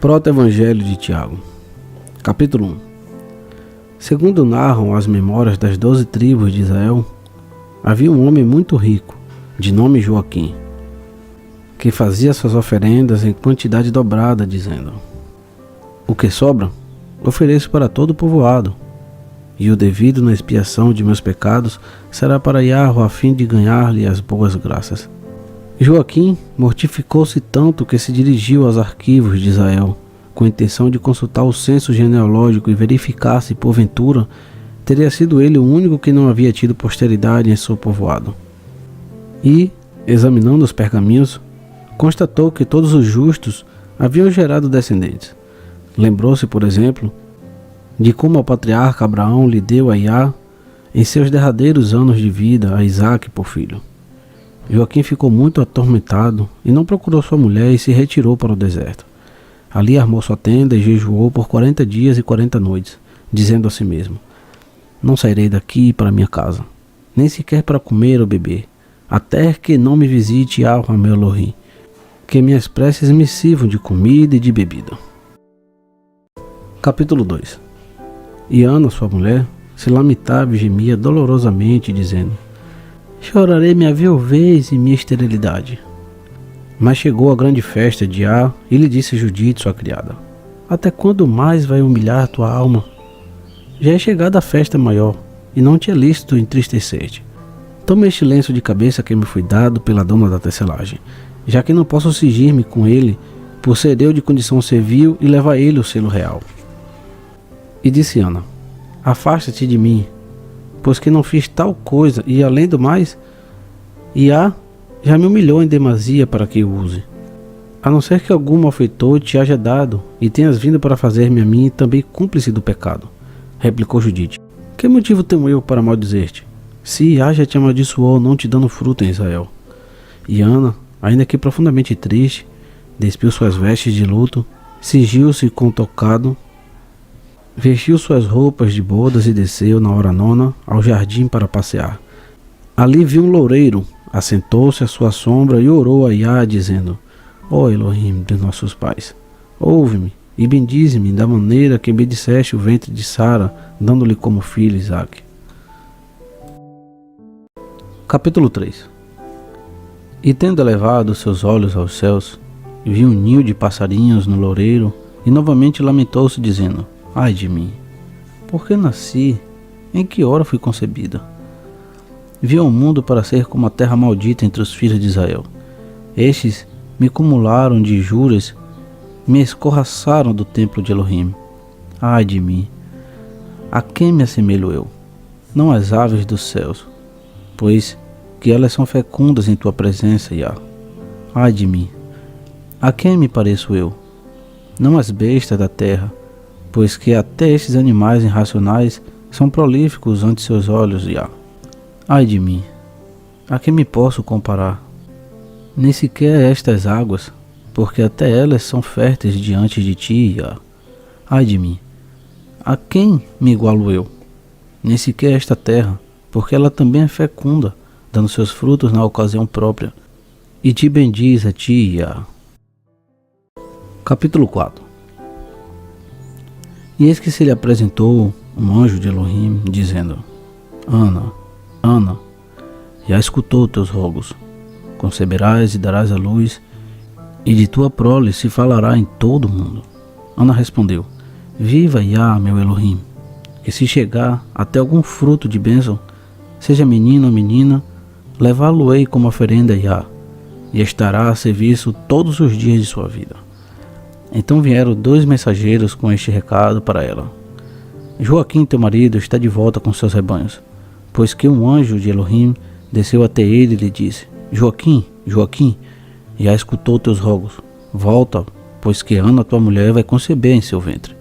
Proto-Evangelho de Tiago, capítulo 1. Segundo narram as memórias das 12 tribos de Israel, havia um homem muito rico, de nome Joaquim, que fazia suas oferendas em quantidade dobrada, dizendo: o que sobra, ofereço para todo o povoado, e o devido na expiação de meus pecados será para Yahweh, a fim de ganhar-lhe as boas graças. Joaquim mortificou-se tanto que se dirigiu aos arquivos de Israel, com a intenção de consultar o censo genealógico e verificar se, porventura, teria sido ele o único que não havia tido posteridade em seu povoado. E, examinando os pergaminhos, constatou que todos os justos haviam gerado descendentes. Lembrou-se, por exemplo, de como o patriarca Abraão lhe deu a Iá, em seus derradeiros anos de vida, a Isaque por filho. Joaquim ficou muito atormentado e não procurou sua mulher e se retirou para o deserto. Ali armou sua tenda e jejuou por 40 dias e 40 noites, dizendo a si mesmo: não sairei daqui para minha casa, nem sequer para comer ou beber, até que não me visite Yahweh meu Elohim, que minhas preces me sirvam de comida e de bebida. Capítulo 2. E Ana, sua mulher, se lamentava e gemia dolorosamente, dizendo: chorarei minha viuvez e minha esterilidade. Mas chegou a grande festa de Yah, e lhe disse Judite, sua criada: até quando mais vai humilhar tua alma? Já é chegada a festa maior, e não te é lícito entristecer-te. Toma este lenço de cabeça que me foi dado pela dona da tecelagem, já que não posso cingir-me com ele, por ser eu de condição servil, e levar ele o selo real. E disse Ana: afasta-te de mim, pois que não fiz tal coisa, e além do mais, Yah já me humilhou em demasia para que o use. A não ser que algum malfeitor te haja dado, e tenhas vindo para fazer-me a mim também cúmplice do pecado. Replicou Judite: que motivo tenho eu para maldizer-te, se Yah já te amaldiçoou, não te dando fruto em Israel? E Ana, ainda que profundamente triste, despiu suas vestes de luto, cingiu-se com tocado, vestiu suas roupas de bodas e desceu na hora nona ao jardim para passear. Ali viu um loureiro, assentou-se à sua sombra e orou a Yah, dizendo: ó Elohim de nossos pais, ouve-me e bendize-me da maneira que bendisseste o ventre de Sara, dando-lhe como filho Isaque. Capítulo 3. E tendo elevado seus olhos aos céus, viu um ninho de passarinhos no loureiro, e novamente lamentou-se, dizendo: ai de mim, por que nasci? Em que hora fui concebida? Vi ao mundo para ser como a terra maldita entre os filhos de Israel. Estes me cumularam de juras, me escorraçaram do templo de Elohim. Ai de mim, a quem me assemelho eu? Não às aves dos céus, pois que elas são fecundas em tua presença, Yah. Ai de mim, a quem me pareço eu? Não às bestas da terra, pois que até estes animais irracionais são prolíficos ante seus olhos, Yah. Ai de mim, a quem me posso comparar? Nem sequer estas águas, porque até elas são férteis diante de ti, Yah. Ai de mim, a quem me igualo eu? Nem sequer esta terra, porque ela também é fecunda, dando seus frutos na ocasião própria. E te bendiz a ti, Yah. Capítulo 4. E eis que se lhe apresentou um anjo de Elohim, dizendo: Ana, Ana, já escutou teus rogos, conceberás e darás à luz, e de tua prole se falará em todo o mundo. Ana respondeu: viva Yah, meu Elohim, que se chegar até algum fruto de bênção, seja menino ou menina, levá-lo-ei como oferenda a Yah, e estará a serviço todos os dias de sua vida. Então vieram 2 mensageiros com este recado para ela: Joaquim, teu marido, está de volta com seus rebanhos, pois que um anjo de Elohim desceu até ele e lhe disse: Joaquim, Joaquim, já escutou teus rogos, volta, pois que Ana, tua mulher, vai conceber em seu ventre.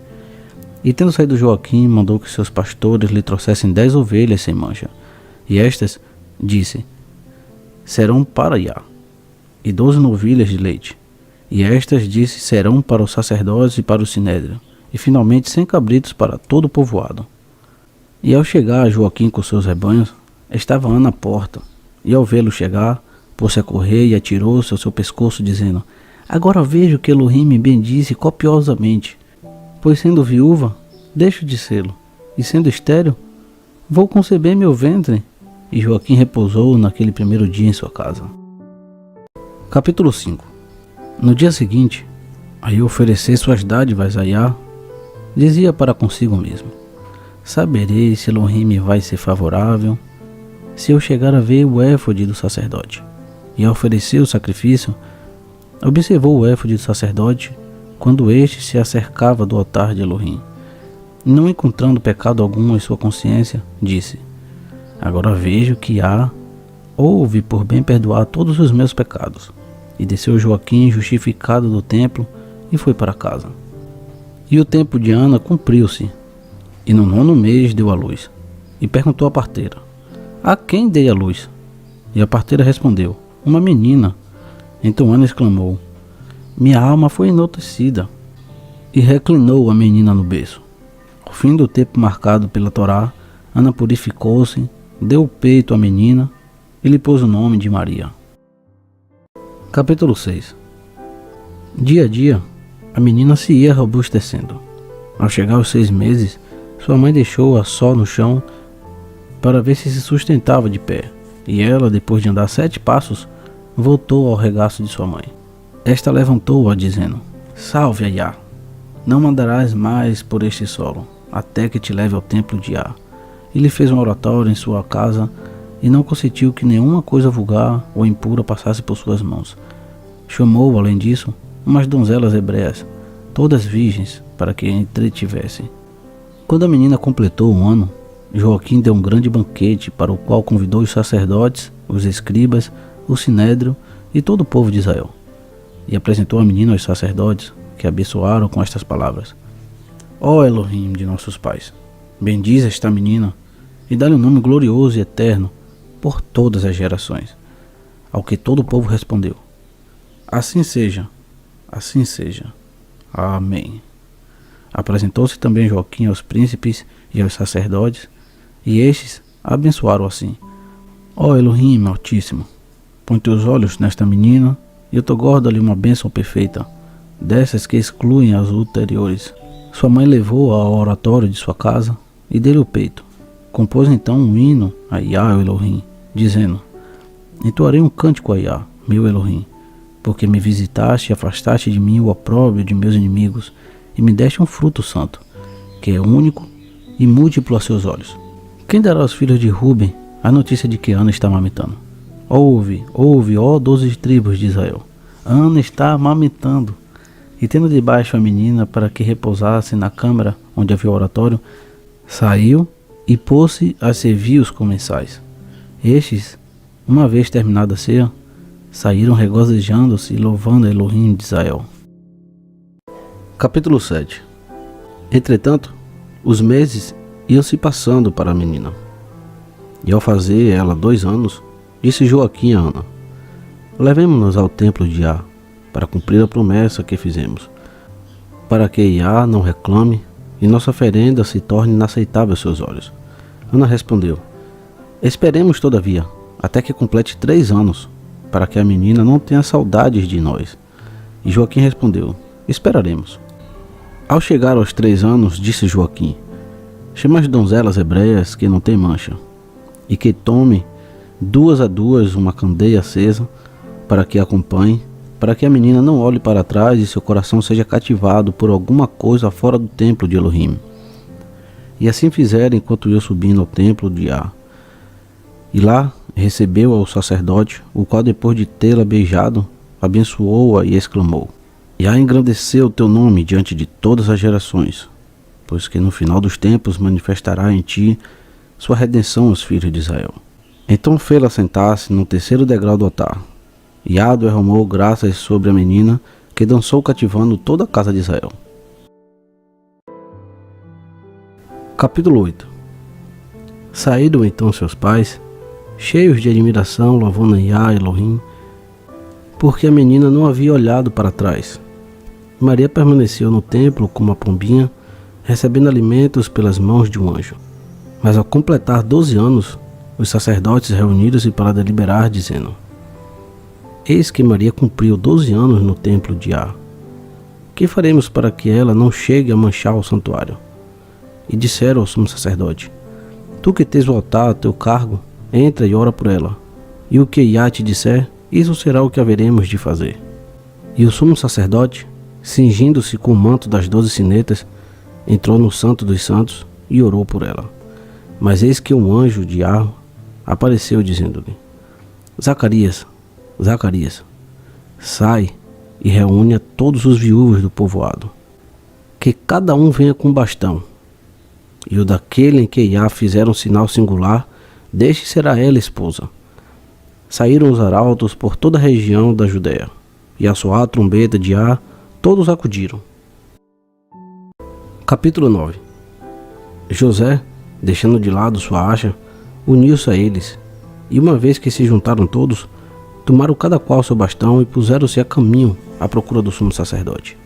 E tendo saído Joaquim, mandou que seus pastores lhe trouxessem 10 ovelhas sem mancha, e estas, disse, serão para Yah, e 12 novilhas de leite. E estas, disse, serão para os sacerdotes e para o sinédrio, e finalmente 100 cabritos para todo o povoado. E ao chegar Joaquim com seus rebanhos, estava Ana à porta, e ao vê-lo chegar, pôs-se a correr e atirou-se ao seu pescoço, dizendo: Agora vejo que Elohim me bendize copiosamente, pois sendo viúva, deixo de sê-lo, e sendo estéril, vou conceber meu ventre. E Joaquim repousou naquele primeiro dia em sua casa. Capítulo 5. No dia seguinte, aí oferecer suas dádivas a Iá, dizia para consigo mesmo: saberei se Elohim me vai ser favorável, se eu chegar a ver o éfode do sacerdote. E ao oferecer o sacrifício, observou o éfode do sacerdote quando este se acercava do altar de Elohim. Não encontrando pecado algum em sua consciência, disse: agora vejo que Iá houve por bem perdoar todos os meus pecados. E desceu Joaquim justificado do templo e foi para casa. E o tempo de Ana cumpriu-se, e no 9º mês deu à luz. E perguntou à parteira: a quem dei a luz? E a parteira respondeu: uma menina. Então Ana exclamou: minha alma foi enaltecida. E reclinou a menina no berço. Ao fim do tempo marcado pela Torá, Ana purificou-se, deu o peito à menina e lhe pôs o nome de Maria. Capítulo 6. Dia a dia, a menina se ia robustecendo. Ao chegar aos 6 meses, sua mãe deixou-a só no chão para ver se sustentava de pé, e ela, depois de andar 7 passos, voltou ao regaço de sua mãe. Esta levantou-a, dizendo: salve, Iá, não andarás mais por este solo, até que te leve ao templo de Iá. Ele fez um oratório em sua casa e não consentiu que nenhuma coisa vulgar ou impura passasse por suas mãos. Chamou, além disso, umas donzelas hebreias, todas virgens, para que entretivessem. Quando a menina completou 1 ano, Joaquim deu um grande banquete, para o qual convidou os sacerdotes, os escribas, o sinédrio e todo o povo de Israel. E apresentou a menina aos sacerdotes, que abençoaram com estas palavras: ó Elohim de nossos pais, bendize esta menina e dá-lhe um nome glorioso e eterno por todas as gerações. Ao que todo o povo respondeu: assim seja, assim seja. Amém. Apresentou-se também Joaquim aos príncipes e aos sacerdotes, e estes abençoaram assim: ó Elohim Altíssimo, põe teus olhos nesta menina e otorga-lhe uma bênção perfeita, dessas que excluem as ulteriores. Sua mãe levou-a ao oratório de sua casa e deu-lhe o peito. Compôs então um hino a Iá, o Elohim, dizendo: entoarei um cântico a Iá, meu Elohim, porque me visitaste e afastaste de mim o opróbrio de meus inimigos, e me deste um fruto santo, que é único e múltiplo a seus olhos. Quem dará aos filhos de Ruben a notícia de que Ana está amamentando? Ouve, ouve, ó 12 tribos de Israel, Ana está amamentando. E tendo debaixo a menina para que repousasse na câmara onde havia o oratório, saiu e pôs-se a servir os comensais. Estes, uma vez terminada a ceia, saíram regozijando-se e louvando a Elohim de Israel. Capítulo 7. Entretanto, os meses iam se passando para a menina. E ao fazer ela 2 anos, disse Joaquim a Ana: levemo-nos ao templo de Iá, para cumprir a promessa que fizemos, para que Iá não reclame e nossa oferenda se torne inaceitável aos seus olhos. Ana respondeu: esperemos todavia, até que complete 3 anos, para que a menina não tenha saudades de nós. E Joaquim respondeu: esperaremos. Ao chegar aos 3 anos, disse Joaquim: chama as donzelas hebreias que não têm mancha, e que tome 2 a 2 uma candeia acesa, para que a acompanhe, para que a menina não olhe para trás e seu coração seja cativado por alguma coisa fora do templo de Elohim. E assim fizeram enquanto eu subindo ao templo de Iá. E lá recebeu ao sacerdote, o qual depois de tê-la beijado, abençoou-a e exclamou: Iá engrandeceu o teu nome diante de todas as gerações, pois que no final dos tempos manifestará em ti sua redenção aos filhos de Israel. Então fê-la sentar-se no 3º degrau do altar. Iá derramou graças sobre a menina, que dançou cativando toda a casa de Israel. Capítulo 8. Saíram então seus pais, cheios de admiração, louvando a Iá, Elohim, porque a menina não havia olhado para trás. Maria permaneceu no templo como uma pombinha, recebendo alimentos pelas mãos de um anjo. Mas ao completar 12 anos, os sacerdotes reuniram-se para deliberar, dizendo: Eis que Maria cumpriu 12 anos no templo de Á. Que faremos para que ela não chegue a manchar o santuário? E disseram ao sumo sacerdote: Tu que tens o altar a teu cargo, entra e ora por ela. E o que Iá te disser, isso será o que haveremos de fazer. E o sumo sacerdote, cingindo-se com o manto das 12 sinetas, entrou no Santo dos Santos e orou por ela. Mas eis que um anjo de Iá apareceu, dizendo-lhe: Zacarias, Zacarias, sai e reúne a todos os viúvos do povoado, que cada um venha com bastão, e o daquele em que Iá fizer um sinal singular, deste será ela esposa. Saíram os arautos por toda a região da Judéia, e a soar a trombeta de Iá, todos acudiram. Capítulo 9. José, deixando de lado sua acha, uniu-se a eles, e uma vez que se juntaram todos, tomaram cada qual seu bastão e puseram-se a caminho à procura do sumo sacerdote.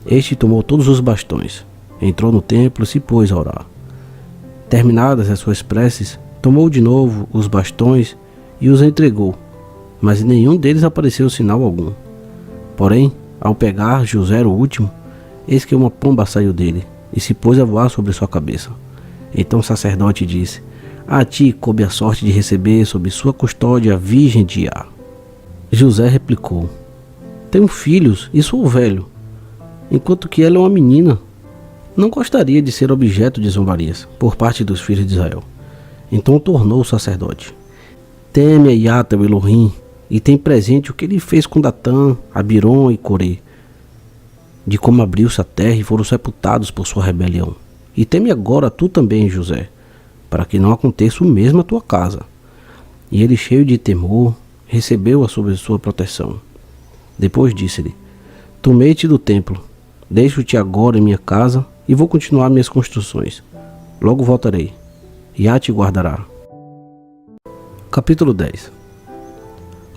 Este tomou todos os bastões, entrou no templo e se pôs a orar. Terminadas as suas preces, tomou de novo os bastões e os entregou, mas em nenhum deles apareceu sinal algum. Porém, ao pegar José o último, eis que uma pomba saiu dele e se pôs a voar sobre sua cabeça. Então o sacerdote disse: A ti coube a sorte de receber sob sua custódia a virgem de Iá. José replicou: Tenho filhos e sou velho, enquanto que ela é uma menina. Não gostaria de ser objeto de zombarias por parte dos filhos de Israel. Então tornou o sacerdote: Teme a Iá teu Elohim, e tem presente o que ele fez com Datã, Abirom e Corê, de como abriu-se a terra e foram sepultados por sua rebelião. E teme agora tu também, José, para que não aconteça o mesmo à tua casa. E ele, cheio de temor, recebeu-a sob sua proteção. Depois disse-lhe: Tomei-te do templo, deixo-te agora em minha casa e vou continuar minhas construções. Logo voltarei, e Iá te guardará. Capítulo 10.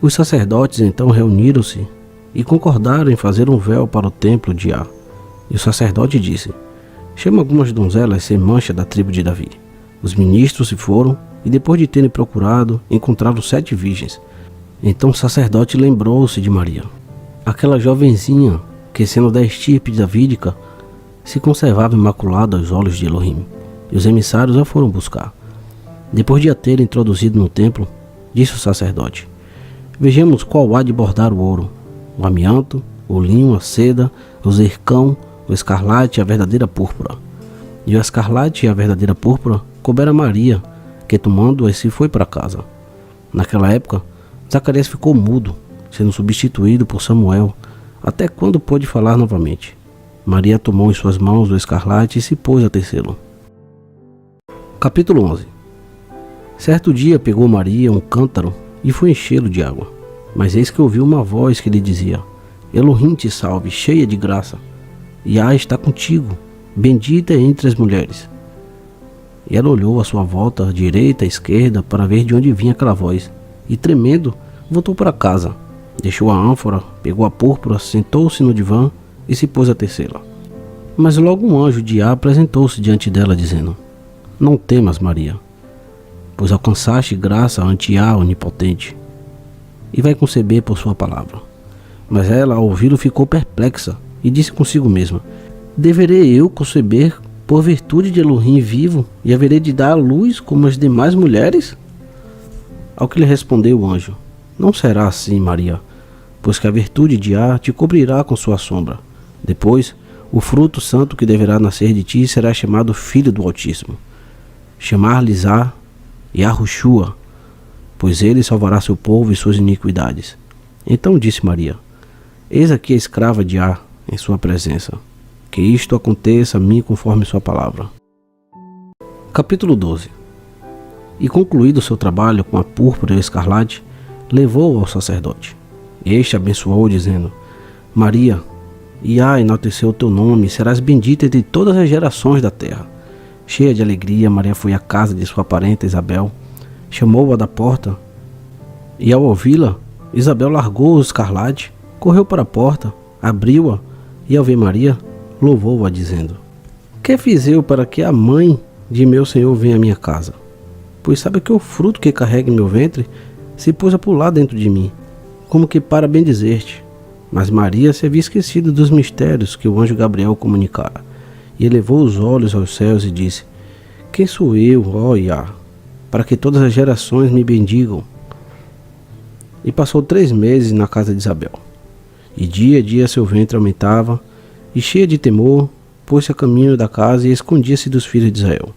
Os sacerdotes então reuniram-se e concordaram em fazer um véu para o templo de Iá. E o sacerdote disse: Chama algumas donzelas sem mancha da tribo de Davi. Os ministros se foram, e depois de terem procurado, encontraram 7 virgens. Então o sacerdote lembrou-se de Maria, aquela jovenzinha que, sendo da estirpe davídica, se conservava imaculada aos olhos de Elohim. E os emissários a foram buscar. Depois de a terem introduzido no templo, disse o sacerdote: Vejamos qual há de bordar o ouro, o amianto, o linho, a seda, o zircão, o escarlate e a verdadeira púrpura. E o escarlate e a verdadeira púrpura couberam a Maria, que tomando-as se foi para casa. Naquela época, Zacarias ficou mudo, sendo substituído por Samuel, até quando pôde falar novamente. Maria tomou em suas mãos o escarlate e se pôs a tecê-lo. Capítulo 11. Certo dia pegou Maria um cântaro e foi enchê-lo de água. Mas eis que ouviu uma voz que lhe dizia: Elohim te salve, cheia de graça. Iá está contigo, bendita entre as mulheres. E ela olhou à sua volta, à direita, à esquerda, para ver de onde vinha aquela voz, e tremendo, voltou para casa. Deixou a ânfora, pegou a púrpura, sentou-se no divã e se pôs a tecê-la. Mas logo um anjo de Iá apresentou-se diante dela, dizendo: Não temas, Maria, pois alcançaste graça ante Iá onipotente, e vai conceber por sua palavra. Mas ela, ao ouvi-lo, ficou perplexa, e disse consigo mesma: Deverei eu conceber por virtude de Elohim vivo, e haverei de dar à luz como as demais mulheres? Ao que lhe respondeu o anjo: Não será assim, Maria, pois que a virtude de Iá te cobrirá com sua sombra. Depois, o fruto santo que deverá nascer de ti será chamado Filho do Altíssimo. Chamar-lhes-á Yahushua, pois ele salvará seu povo e suas iniquidades. Então disse Maria: Eis aqui a escrava de Iá em sua presença. Que isto aconteça a mim conforme sua palavra. Capítulo 12. E concluído seu trabalho com a púrpura e o escarlate, levou-o ao sacerdote. Este abençoou, dizendo: Maria, Iá enalteceu o teu nome, e serás bendita entre todas as gerações da terra. Cheia de alegria, Maria foi à casa de sua parenta Isabel, chamou-a da porta, e ao ouvi-la, Isabel largou o escarlate, correu para a porta, abriu-a, e ao ver Maria, louvou-a, dizendo: Que fiz eu para que a mãe de meu Senhor venha à minha casa? Pois sabe que o fruto que carrega em meu ventre se pôs a pular dentro de mim. como que para bendizer-te. Mas Maria se havia esquecido dos mistérios que o anjo Gabriel comunicara, e elevou os olhos aos céus e disse: Quem sou eu, ó Iá, para que todas as gerações me bendigam? E passou 3 meses na casa de Isabel. E dia a dia seu ventre aumentava, e cheia de temor, pôs-se a caminho da casa e escondia-se dos filhos de Israel.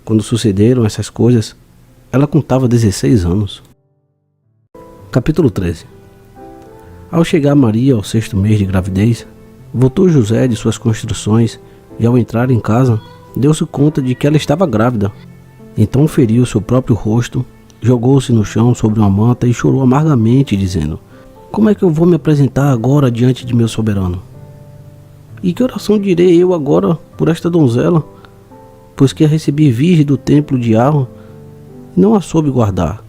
Quando sucederam essas coisas, ela contava 16 anos. Capítulo 13. Ao chegar Maria ao 6º mês de gravidez, voltou José de suas construções e, ao entrar em casa, deu-se conta de que ela estava grávida. Então feriu seu próprio rosto, jogou-se no chão sobre uma manta e chorou amargamente, dizendo: Como é que eu vou me apresentar agora diante de meu soberano? E que oração direi eu agora por esta donzela, pois que a recebi virgem do templo de Arro e não a soube guardar?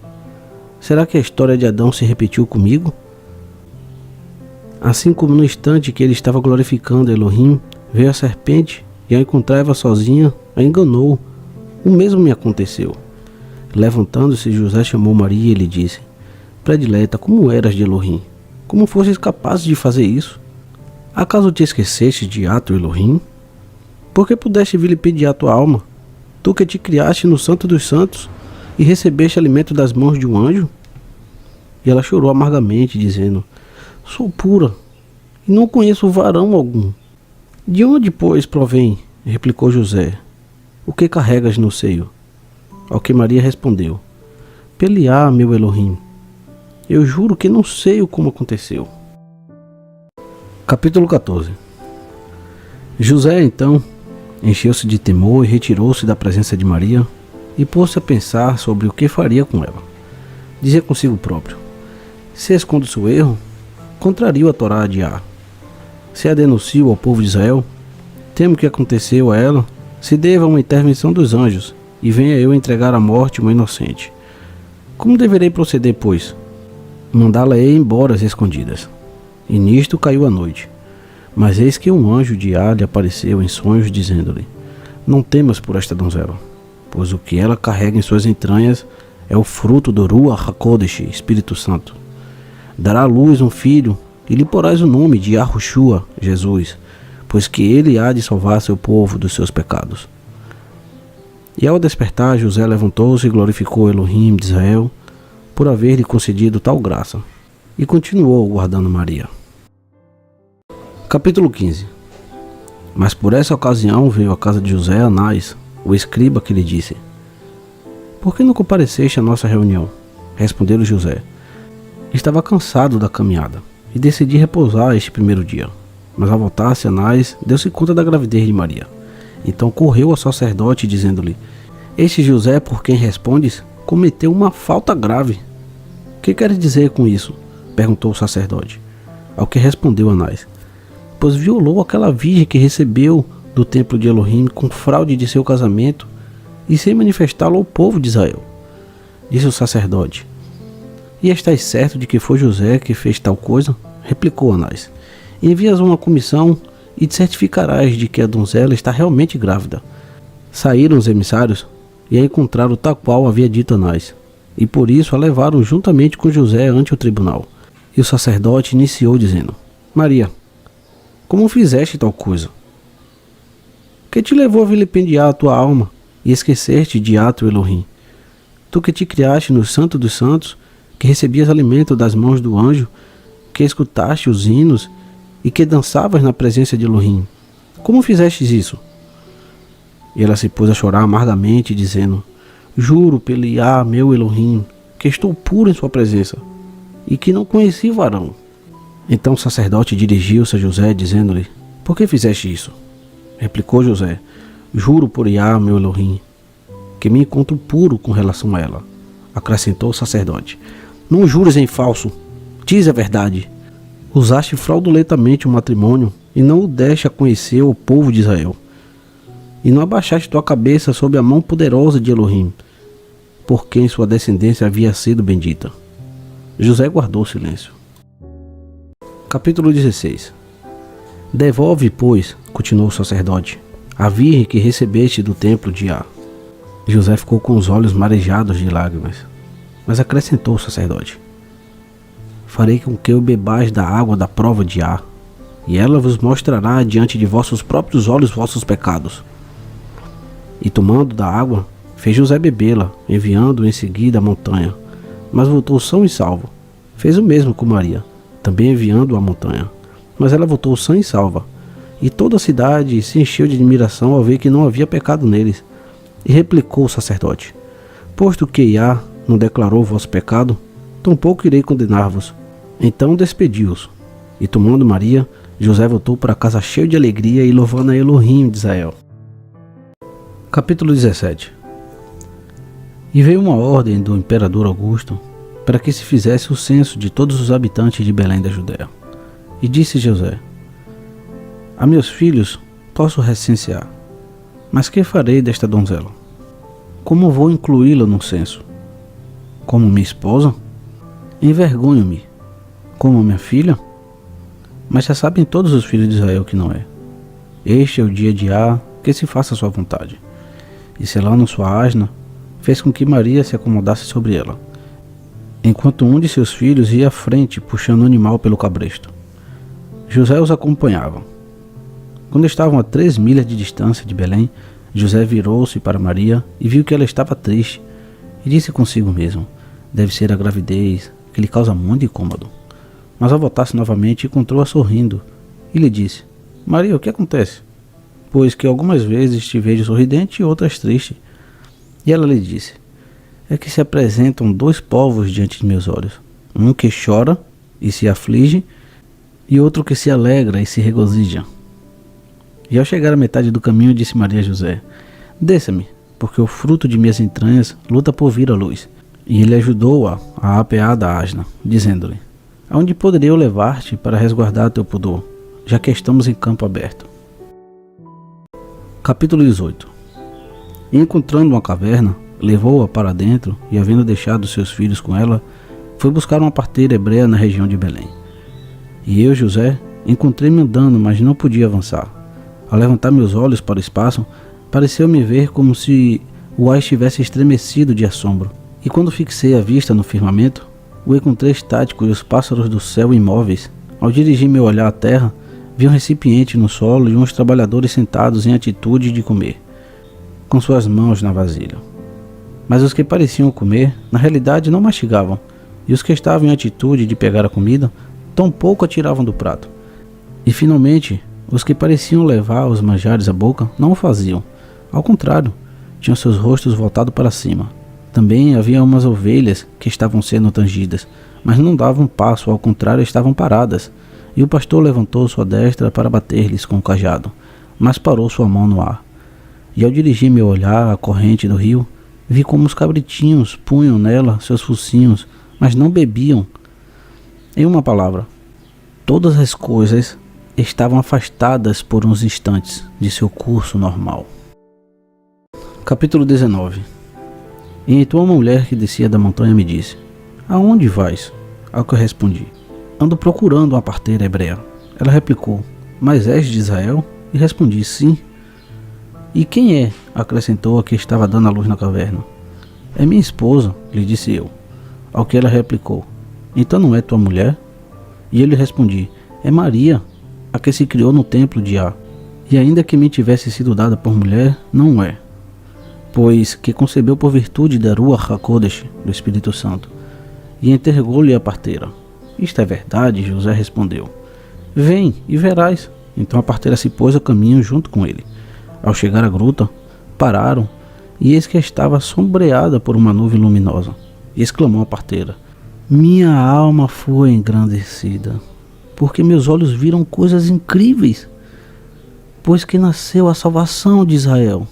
Será que a história de Adão se repetiu comigo? Assim como no instante que ele estava glorificando Elohim, veio a serpente e, ao encontrar Eva sozinha, a enganou. O mesmo me aconteceu. Levantando-se, José chamou Maria e lhe disse: Predileta, como eras de Elohim? Como fosses capaz de fazer isso? Acaso te esqueceste de Ato Elohim? Por que pudeste vilipendiar tua alma? Tu que te criaste no Santo dos Santos e recebeste alimento das mãos de um anjo? E ela chorou amargamente, dizendo: Sou pura e não conheço varão algum. De onde, pois, provém? Replicou José. O que carregas no seio? Ao que Maria respondeu: Peliá, meu Elohim. Eu juro que não sei como aconteceu. Capítulo 14. José, então, encheu-se de temor e retirou-se da presença de Maria e pôs-se a pensar sobre o que faria com ela. Dizia consigo próprio: Se escondo seu erro, contrario a Torá de Iá. Se a denuncio ao povo de Israel, temo que aconteceu a ela se deva a uma intervenção dos anjos e venha eu entregar à morte uma inocente. Como deverei proceder, pois? Mandá-la-ei embora às escondidas. E nisto caiu a noite. Mas eis que um anjo de Iá lhe apareceu em sonhos, dizendo-lhe: Não temas por esta donzela, pois o que ela carrega em suas entranhas é o fruto do Ruach HaKodesh, Espírito Santo. Dará à luz um filho, e lhe porás o nome de Yahushua, Jesus, pois que ele há de salvar seu povo dos seus pecados. E ao despertar, José levantou-se e glorificou Elohim de Israel, por haver-lhe concedido tal graça, e continuou guardando Maria. Capítulo 15. Mas por essa ocasião veio à casa de José Anás, o escriba, que lhe disse: Por que não compareceste à nossa reunião? Respondeu-lhe José: Estava cansado da caminhada, e decidi repousar este primeiro dia. Mas ao voltar-se Anás, deu-se conta da gravidez de Maria. Então correu ao sacerdote, dizendo-lhe: Este José, por quem respondes, cometeu uma falta grave. Que queres dizer com isso? Perguntou o sacerdote. Ao que respondeu Anás: Pois violou aquela virgem que recebeu do templo de Elohim com fraude de seu casamento e sem manifestá-lo ao povo de Israel. Disse o sacerdote: E estás certo de que foi José que fez tal coisa? Replicou Anás: Envias uma comissão e te certificarás de que a donzela está realmente grávida. Saíram os emissários e a encontraram tal qual havia dito Anás, e por isso a levaram juntamente com José ante o tribunal. E o sacerdote iniciou dizendo: Maria, como fizeste tal coisa? Que te levou a vilipendiar a tua alma e esqueceste de Ato Elohim? Tu que te criaste no Santo dos Santos, que recebias alimento das mãos do anjo, que escutaste os hinos e que dançavas na presença de Elohim. Como fizestes isso? E ela se pôs a chorar amargamente, dizendo: Juro pelo Iá, meu Elohim, que estou puro em sua presença, e que não conheci varão. Então o sacerdote dirigiu-se a José, dizendo-lhe: Por que fizeste isso? Replicou José: Juro por Iá, meu Elohim, que me encontro puro com relação a ela. Acrescentou o sacerdote: Não jures em falso, diz a verdade. Usaste fraudulentamente o matrimônio e não o deste a conhecer ao povo de Israel. E não abaixaste tua cabeça sob a mão poderosa de Elohim, por quem sua descendência havia sido bendita. José guardou silêncio. Capítulo 16. Devolve, pois, continuou o sacerdote, a virgem que recebeste do templo de Iá. José ficou com os olhos marejados de lágrimas, mas acrescentou o sacerdote: farei com que eu bebais da água da prova de Ar, e ela vos mostrará diante de vossos próprios olhos vossos pecados. E tomando da água, fez José bebê-la, enviando-o em seguida à montanha, mas voltou são e salvo. Fez o mesmo com Maria, também enviando-a à montanha, mas ela voltou sã e salva. E toda a cidade se encheu de admiração ao ver que não havia pecado neles. E replicou o sacerdote: posto que Iá não declarou o vosso pecado, tampouco irei condenar-vos. Então despediu-os. E tomando Maria, José voltou para casa cheio de alegria e louvando a Elohim de Israel. Capítulo 17. E veio uma ordem do imperador Augusto para que se fizesse o censo de todos os habitantes de Belém da Judéia. E disse José: a meus filhos posso recensear, mas que farei desta donzela? Como vou incluí-la no censo? Como minha esposa? Envergonho-me. Como minha filha? Mas já sabem todos os filhos de Israel que não é. Este é o dia de Ar, que se faça a sua vontade. E selando sua asna, fez com que Maria se acomodasse sobre ela, enquanto um de seus filhos ia à frente puxando o animal pelo cabresto. José os acompanhava. Quando estavam a 3 milhas de distância de Belém, José virou-se para Maria e viu que ela estava triste, e disse consigo mesmo: deve ser a gravidez, que lhe causa muito incômodo. Mas ao voltar-se novamente, encontrou-a sorrindo, e lhe disse: Maria, o que acontece? Pois que algumas vezes te vejo sorridente e outras triste. E ela lhe disse: é que se apresentam 2 povos diante de meus olhos, um que chora e se aflige, e outro que se alegra e se regozija. E ao chegar à metade do caminho, disse Maria a José: desça-me, porque o fruto de minhas entranhas luta por vir à luz. E ele ajudou-a a apear da asna, dizendo-lhe: aonde poderei eu levar-te para resguardar teu pudor, já que estamos em campo aberto? Capítulo 18. E encontrando uma caverna, levou-a para dentro, e havendo deixado seus filhos com ela, foi buscar uma parteira hebreia na região de Belém. E eu, José, encontrei-me andando, mas não podia avançar. Ao levantar meus olhos para o espaço, pareceu-me ver como se o ar estivesse estremecido de assombro. E quando fixei a vista no firmamento, o encontrei estático e os pássaros do céu imóveis. Ao dirigir meu olhar à terra, vi um recipiente no solo e uns trabalhadores sentados em atitude de comer, com suas mãos na vasilha. Mas os que pareciam comer, na realidade não mastigavam, e os que estavam em atitude de pegar a comida, tampouco a tiravam do prato. E finalmente, os que pareciam levar os manjares à boca, não o faziam. Ao contrário, tinham seus rostos voltados para cima. Também havia umas ovelhas que estavam sendo tangidas, mas não davam passo, ao contrário, estavam paradas. E o pastor levantou sua destra para bater-lhes com o cajado, mas parou sua mão no ar. E ao dirigir meu olhar à corrente do rio, vi como os cabritinhos punham nela seus focinhos, mas não bebiam. Em uma palavra, todas as coisas estavam afastadas por uns instantes de seu curso normal. Capítulo 19. E então uma mulher que descia da montanha me disse: aonde vais? Ao que eu respondi: ando procurando uma parteira hebreia. Ela replicou: mas és de Israel? E respondi: sim. E quem é? Acrescentou a que estava dando a luz na caverna. É minha esposa, lhe disse eu. Ao que ela replicou: então não é tua mulher? E eu lhe respondi: é Maria, a que se criou no templo de Á. E ainda que me tivesse sido dada por mulher, não é, pois que concebeu por virtude da Ruach HaKodesh, do Espírito Santo. E entregou-lhe a parteira. Isto é verdade, José respondeu. Vem e verás. Então a parteira se pôs a caminho junto com ele. Ao chegar à gruta, pararam, e eis que estava sombreada por uma nuvem luminosa. E exclamou a parteira: minha alma foi engrandecida, porque meus olhos viram coisas incríveis, pois que nasceu a salvação de Israel.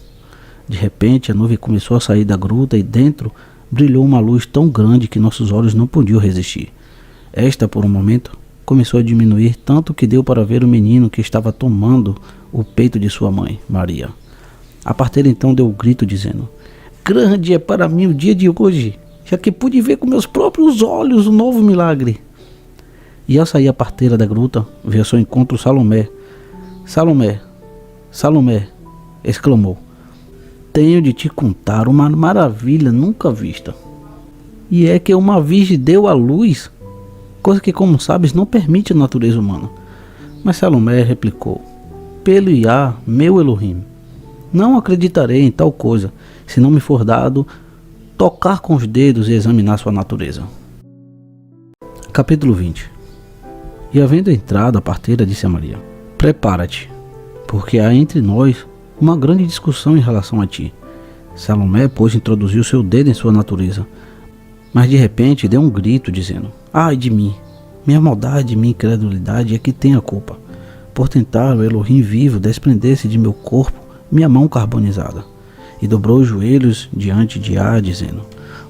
De repente a nuvem começou a sair da gruta, e dentro brilhou uma luz tão grande que nossos olhos não podiam resistir. Esta, por um momento, começou a diminuir, tanto que deu para ver o menino que estava tomando o peito de sua mãe, Maria. A parteira então deu um grito dizendo: grande é para mim o dia de hoje, já que pude ver com meus próprios olhos o novo milagre. E ao sair a parteira da gruta, veio ao seu encontro Salomé. Salomé, Salomé, exclamou: tenho de te contar uma maravilha nunca vista. E é que uma virgem deu à luz, coisa que, como sabes, não permite a natureza humana. Mas Salomé replicou: pelo Iá, meu Elohim, não acreditarei em tal coisa, se não me for dado tocar com os dedos e examinar sua natureza. Capítulo 20. E havendo entrado a parteira, disse a Maria: prepara-te, porque há entre nós uma grande discussão em relação a ti. Salomé, pois, introduziu seu dedo em sua natureza, mas de repente deu um grito, dizendo: ai de mim, minha maldade e minha incredulidade é que tem a culpa, por tentar o Elohim vivo desprender-se de meu corpo minha mão carbonizada. E dobrou os joelhos diante de Á, dizendo: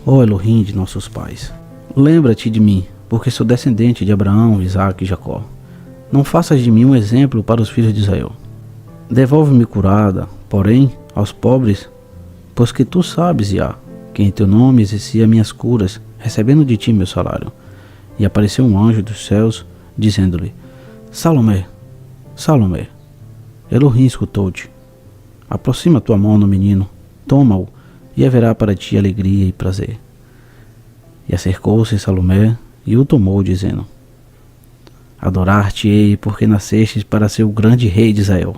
ó Elohim de nossos pais, lembra-te de mim, porque sou descendente de Abraão, Isaque e Jacó. Não faças de mim um exemplo para os filhos de Israel. Devolve-me curada, porém, aos pobres, pois que tu sabes, Iá, que em teu nome exercia minhas curas, recebendo de ti meu salário. E apareceu um anjo dos céus, dizendo-lhe: Salomé, Salomé, Elohim escutou-te. Aproxima tua mão no menino, toma-o, e haverá para ti alegria e prazer. E acercou-se Salomé, e o tomou, dizendo: adorar-te-ei, porque nascestes para ser o grande rei de Israel.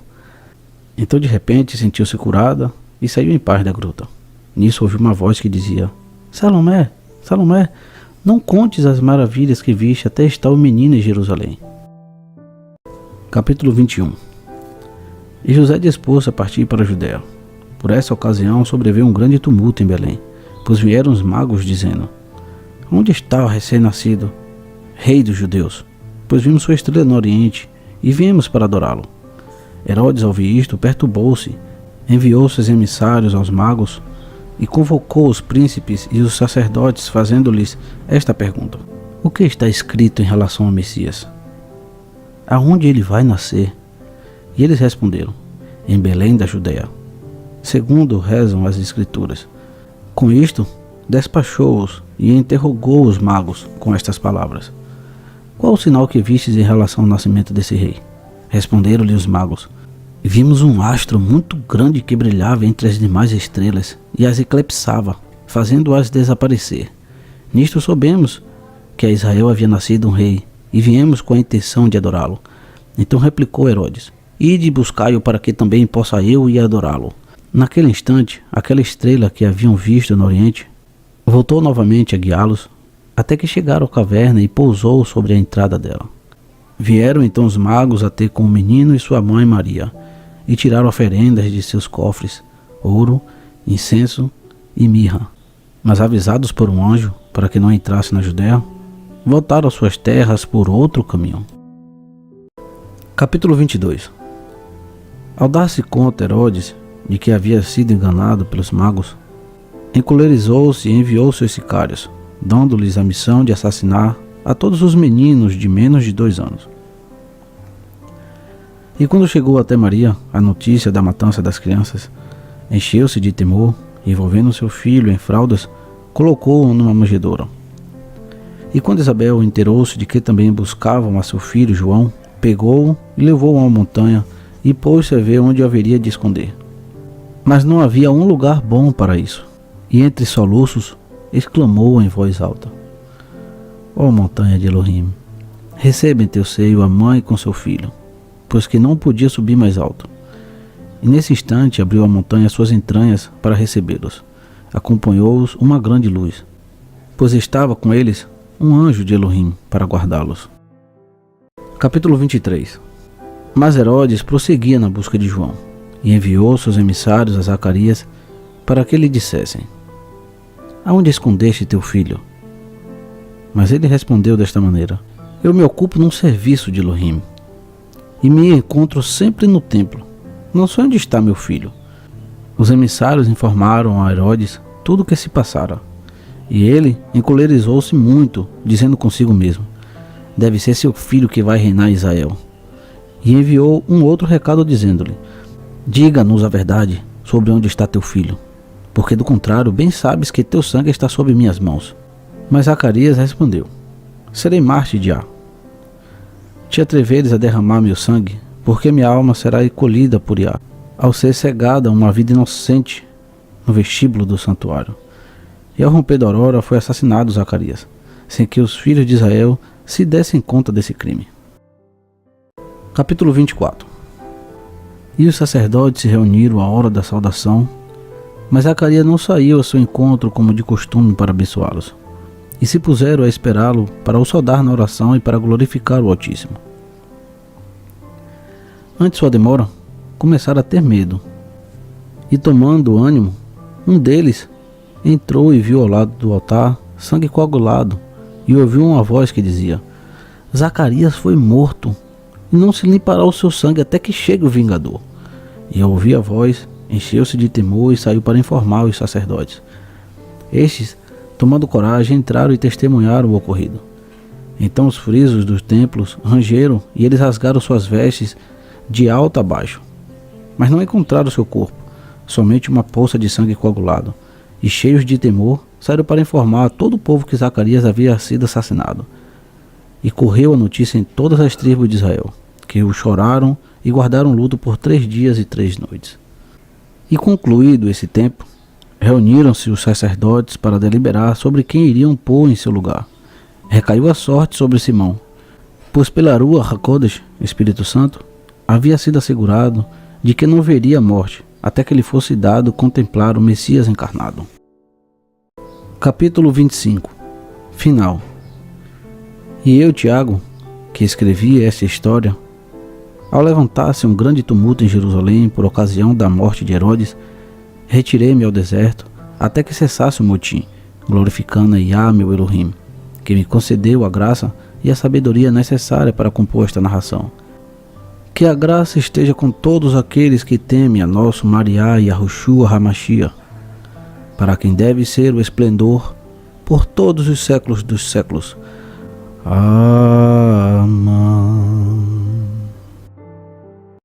Então de repente sentiu-se curada, e saiu em paz da gruta. Nisso ouviu uma voz que dizia: Salomé, Salomé, não contes as maravilhas que viste até estar o menino em Jerusalém. Capítulo 21. E José dispôs-se a partir para a Judéia. Por essa ocasião sobreveio um grande tumulto em Belém, pois vieram os magos dizendo: onde está o recém-nascido, rei dos judeus? Pois vimos sua estrela no oriente, e viemos para adorá-lo. Herodes, ao ouvir isto, perturbou-se, enviou seus emissários aos magos, e convocou os príncipes e os sacerdotes, fazendo-lhes esta pergunta: o que está escrito em relação ao Messias? Aonde ele vai nascer? E eles responderam: em Belém da Judéia, segundo rezam as escrituras. Com isto, despachou-os e interrogou os magos com estas palavras: qual o sinal que vistes em relação ao nascimento desse rei? Responderam-lhe os magos: vimos um astro muito grande que brilhava entre as demais estrelas e as eclipsava, fazendo-as desaparecer. Nisto soubemos que a Israel havia nascido um rei, e viemos com a intenção de adorá-lo. Então replicou Herodes: ide buscai-o para que também possa eu ir adorá-lo. Naquele instante, aquela estrela que haviam visto no oriente voltou novamente a guiá-los, até que chegaram à caverna e pousou sobre a entrada dela. Vieram então os magos a ter com o menino e sua mãe Maria, e tiraram oferendas de seus cofres, ouro, incenso e mirra. Mas avisados por um anjo para que não entrasse na Judéia, voltaram às suas terras por outro caminho. Capítulo 22. Ao dar-se conta Herodes de que havia sido enganado pelos magos, encolerizou-se e enviou seus sicários, dando-lhes a missão de assassinar a todos os meninos de menos de 2 anos. E quando chegou até Maria a notícia da matança das crianças, encheu-se de temor e, envolvendo seu filho em fraldas, colocou-o numa manjedoura. E quando Isabel inteirou-se de que também buscavam a seu filho João, pegou-o e levou-o a uma montanha e pôs-se a ver onde o haveria de esconder. Mas não havia um lugar bom para isso, e entre soluços exclamou em voz alta: ó montanha de Elohim, receba em teu seio a mãe com seu filho, pois que não podia subir mais alto. E nesse instante abriu a montanha suas entranhas para recebê-los. Acompanhou-os uma grande luz, pois estava com eles um anjo de Elohim para guardá-los. Capítulo 23. Mas Herodes prosseguia na busca de João, e enviou seus emissários a Zacarias para que lhe dissessem: aonde escondeste teu filho? Mas ele respondeu desta maneira: eu me ocupo num serviço de Elohim, e me encontro sempre no templo. Não sei onde está meu filho. Os emissários informaram a Herodes tudo o que se passara, e ele encolerizou-se muito, dizendo consigo mesmo: deve ser seu filho que vai reinar Israel. E enviou um outro recado dizendo-lhe: diga-nos a verdade sobre onde está teu filho, porque do contrário bem sabes que teu sangue está sob minhas mãos. Mas Zacarias respondeu: serei mártir de Á. Te atreveres a derramar meu sangue, porque minha alma será recolhida por Iá, ao ser cegada uma vida inocente no vestíbulo do santuário. E ao romper da aurora foi assassinado Zacarias, sem que os filhos de Israel se dessem conta desse crime. Capítulo 24. E os sacerdotes se reuniram à hora da saudação, mas Zacarias não saiu ao seu encontro como de costume para abençoá-los, e se puseram a esperá-lo para o saudar na oração e para glorificar o Altíssimo. Ante sua demora, começaram a ter medo, e tomando ânimo, um deles entrou e viu ao lado do altar sangue coagulado, e ouviu uma voz que dizia: Zacarias foi morto, e não se limpará o seu sangue até que chegue o vingador. E ao ouvir a voz, encheu-se de temor e saiu para informar os sacerdotes. Estes, tomando coragem, entraram e testemunharam o ocorrido. Então os frisos dos templos rangeram e eles rasgaram suas vestes de alto a baixo. Mas não encontraram seu corpo, somente uma poça de sangue coagulado. E cheios de temor, saíram para informar a todo o povo que Zacarias havia sido assassinado. E correu a notícia em todas as tribos de Israel, que o choraram e guardaram luto por 3 dias e 3 noites. E concluído esse tempo, reuniram-se os sacerdotes para deliberar sobre quem iriam pôr em seu lugar. Recaiu a sorte sobre Simão, pois pela Rua HaKodesh, Espírito Santo, havia sido assegurado de que não veria a morte, até que lhe fosse dado contemplar o Messias encarnado. Capítulo 25. Final. E eu, Tiago, que escrevi esta história, ao levantar-se um grande tumulto em Jerusalém por ocasião da morte de Herodes, retirei-me ao deserto até que cessasse o motim, glorificando a Iá, meu Elohim, que me concedeu a graça e a sabedoria necessária para compor esta narração. Que a graça esteja com todos aqueles que temem a nosso Mariá e Yahushua HaMashiach, para quem deve ser o esplendor por todos os séculos dos séculos. Amém.